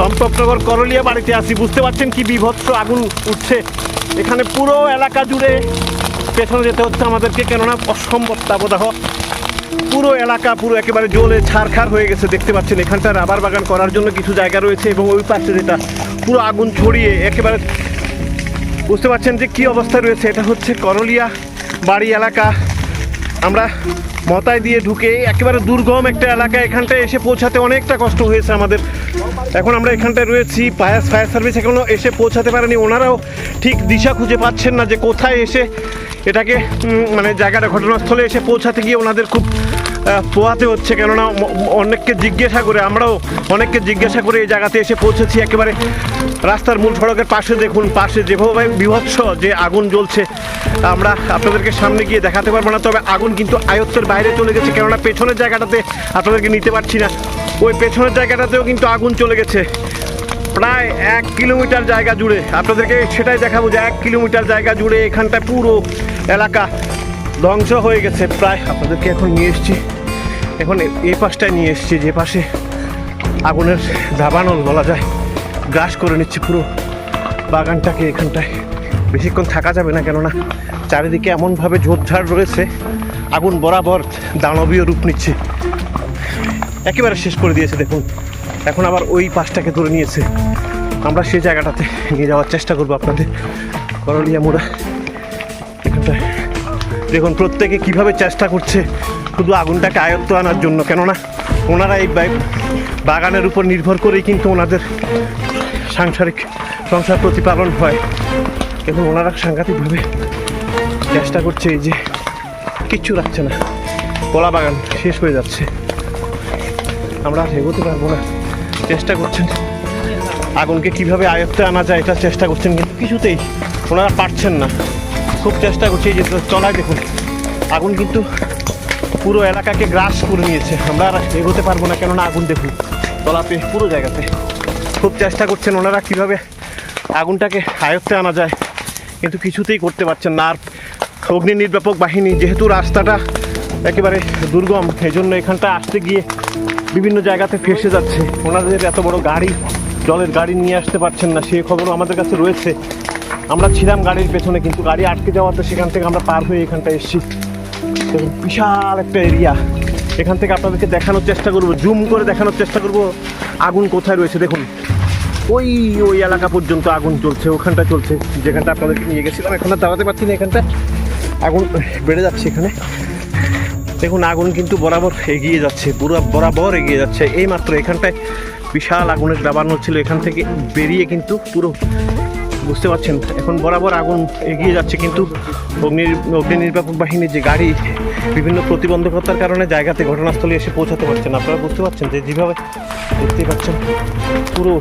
চম্পকনগর করলিয়া বাড়িতে আসি, বুঝতে পারছেন কি বিভৎস আগুন উঠছে এখানে পুরো এলাকা জুড়ে। পেছনে যেতে হচ্ছে আমাদেরকে, কেননা অসম্ভব তাপদাহ। পুরো এলাকা পুরো একেবারে জ্বলে ছারখার হয়ে গেছে। দেখতে পাচ্ছেন এখানটা রাবার বাগান করার জন্য কিছু জায়গা রয়েছে এবং ওই পাশে যেটা পুরো আগুন ছড়িয়ে একেবারে, বুঝতে পারছেন যে কী অবস্থা রয়েছে। এটা হচ্ছে করলিয়া বাড়ি এলাকা। আমরা মতায় দিয়ে ঢুকে একেবারে দুর্গম একটা এলাকা, এখানটায় এসে পৌঁছাতে অনেকটা কষ্ট হয়েছে আমাদের। এখন আমরা এখানটায় রয়েছি, ফায়ার সার্ভিস এখনও এসে পৌঁছাতে পারেনি। ওনারাও ঠিক দিশা খুঁজে পাচ্ছেন না যে কোথায় এসে এটাকে মানে জায়গাটা ঘটনাস্থলে এসে পৌঁছাতে গিয়ে ওনাদের খুব পোহাতে হচ্ছে। কেননা অনেককে জিজ্ঞাসা করে, আমরাও অনেককে জিজ্ঞাসা করে এই জায়গাতে এসে পৌঁছেছি। একেবারে রাস্তার মূল সড়কের পাশে দেখুন, পাশে যেভাবে বিভৎস যে আগুন জ্বলছে আমরা আপনাদেরকে সামনে গিয়ে দেখাতে পারবো না। তবে আগুন কিন্তু আয়ত্তের বাইরে চলে গেছে, কেননা পেছনের জায়গাটাতে আপনাদেরকে নিতে পারছি না। ওই পেছনের জায়গাটাতেও কিন্তু আগুন চলে গেছে প্রায় 1 কিলোমিটার জায়গা জুড়ে। আপনাদেরকে সেটাই দেখাবো যে 1 কিলোমিটার জায়গা জুড়ে এখানটায় পুরো এলাকা ধ্বংস হয়ে গেছে প্রায়। আপনাদেরকে এখন নিয়ে এসেছি, এখন এই পাশটায় নিয়ে এসেছি যে পাশে আগুনের দাবানল বলা যায় গ্রাস করে নিচ্ছে পুরো বাগানটাকে। এখানটায় বেশিক্ষণ থাকা যাবে না, কেননা চারিদিকে এমনভাবে ঝোপঝাড় রয়েছে, আগুন বরাবর দানবীয় রূপ নিচ্ছে, একেবারে শেষ করে দিয়েছে। দেখুন এখন আবার ওই পাশটাকে ধরে নিয়েছে। আমরা সেই জায়গাটাতে নিয়ে যাওয়ার চেষ্টা করবো আপনাদের। করলিয়া মোড়া এখানটায় দেখুন প্রত্যেকে কিভাবে চেষ্টা করছে শুধু আগুনটাকে আয়ত্ত আনার জন্য, কেননা ওনারা এই বাগানের উপর নির্ভর করেই কিন্তু ওনাদের সংসার প্রতিপালন হয়। এবং ওনারা সাংঘাতিকভাবে চেষ্টা করছে, এই যে কিচ্ছু রাখছে না, কলা বাগান শেষ হয়ে যাচ্ছে, আমরা আর এগোতে পারবো না। চেষ্টা করছেন আগুনকে কিভাবে আয়ত্তে আনা যায়, এটা চেষ্টা করছেন, কিন্তু কিছুতেই ওনারা পারছেন না। খুব চেষ্টা করছে, এই যে চলায় দেখুন আগুন কিন্তু পুরো এলাকাকে গ্রাস করে নিয়েছে। আমরা আর এগোতে পারবো না, কেননা আগুন দেখুন তলাপে পুরো জায়গাতে। খুব চেষ্টা করছেন ওনারা কীভাবে আগুনটাকে আয়ত্তে আনা যায়, কিন্তু কিছুতেই করতে পারছেন না। আর অগ্নি নির্বাপক বাহিনী যেহেতু রাস্তাটা একেবারে দুর্গম, এই জন্য এখানটা আসতে গিয়ে বিভিন্ন জায়গাতে ফেসে যাচ্ছে। ওনাদের এত বড় গাড়ি, জলের গাড়ি নিয়ে আসতে পারছেন না, সেই খবরও আমাদের কাছে রয়েছে। আমরা ছিলাম গাড়ির পেছনে, কিন্তু গাড়ি আটকে যাওয়াতে সেখান থেকে আমরা পার হয়ে এখানটা এসেছি। বিশাল একটা এরিয়া, এখান থেকে আপনাদেরকে দেখানোর চেষ্টা করবো, জুম করে দেখানোর চেষ্টা করবো আগুন কোথায় রয়েছে। দেখুন ওই এলাকা পর্যন্ত আগুন চলছে, ওখানটা চলছে যেখানটা আপনাদেরকে নিয়ে গেছিলাম। এখন আর দাঁড়াতে পারছি না, এখানটা আগুন বেড়ে যাচ্ছে। এখানে দেখুন আগুন কিন্তু বরাবর এগিয়ে যাচ্ছে, পুরো বরাবর এগিয়ে যাচ্ছে। এই মাত্র এখানটায় বিশাল আগুনের দাবানল ছিল, এখান থেকে বেরিয়ে কিন্তু পুরো, বুঝতে পারছেন এখন বরাবর আগুন এগিয়ে যাচ্ছে। কিন্তু অগ্নি নির্বাপক বাহিনীর যে গাড়ি বিভিন্ন প্রতিবন্ধকতার কারণে জায়গাতে ঘটনাস্থলে এসে পৌঁছাতে পারছেন। আপনারা বুঝতে পারছেন যে যেভাবে দেখতেই পাচ্ছেন পুরো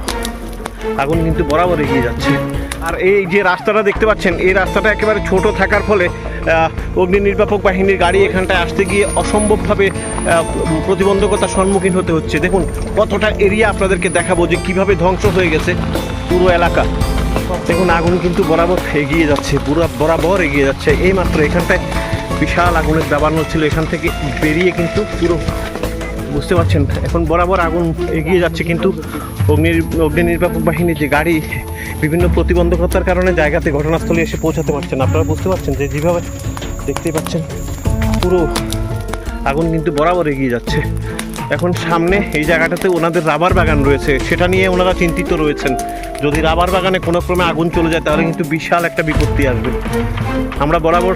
আগুন কিন্তু বরাবর এগিয়ে যাচ্ছে। আর এই যে রাস্তাটা দেখতে পাচ্ছেন, এই রাস্তাটা একেবারে ছোট থাকার ফলে অগ্নি নির্বাপক বাহিনীর গাড়ি এখানটায় আসতে গিয়ে অসম্ভবভাবে প্রতিবন্ধকতার সম্মুখীন হতে হচ্ছে। দেখুন কতটা এরিয়া আপনাদেরকে দেখাবো যে কিভাবে ধ্বংস হয়ে গেছে পুরো এলাকা। দেখুন আগুন কিন্তু বরাবর এগিয়ে যাচ্ছে, পুরো বরাবর এগিয়ে যাচ্ছে। এই মাত্র এখানটায় বিশাল আগুনের দাবানল ছিল, এখান থেকে বেরিয়ে কিন্তু পুরো, বুঝতে পারছেন এখন বরাবর আগুন এগিয়ে যাচ্ছে। কিন্তু অগ্নি নির্বাপক বাহিনীর যে গাড়ি বিভিন্ন প্রতিবন্ধকতার কারণে জায়গাতে ঘটনাস্থলে এসে পৌঁছাতে পারছেন। আপনারা বুঝতে পারছেন যে যেভাবে দেখতেই পাচ্ছেন পুরো আগুন কিন্তু বরাবর এগিয়ে যাচ্ছে। এখন সামনে এই জায়গাটাতে ওনাদের রাবার বাগান রয়েছে, সেটা নিয়ে ওনারা চিন্তিত রয়েছেন। যদি রাবার বাগানে কোনো ক্রমে আগুন চলে যায় তাহলে কিন্তু বিশাল একটা বিপত্তি আসবে। আমরা বরাবর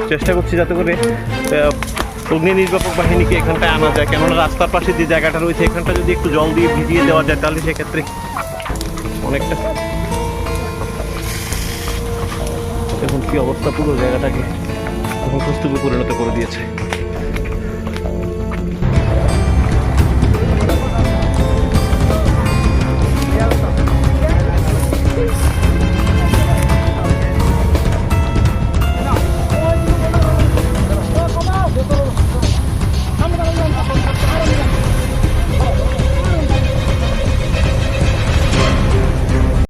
চেষ্টা করছি যাতে করে অগ্নি নির্বাপক বাহিনীকে এখানটায় আনা যায়, কেননা রাস্তার পাশে যে জায়গাটা রয়েছে এখানটা যদি একটু জল দিয়ে ভিজিয়ে দেওয়া যায় তাহলে সেক্ষেত্রে অনেকটা। দেখুন কী অবস্থা, পুরো জায়গাটাকে ধ্বংসস্তূপে পরিণত করে দিয়েছে।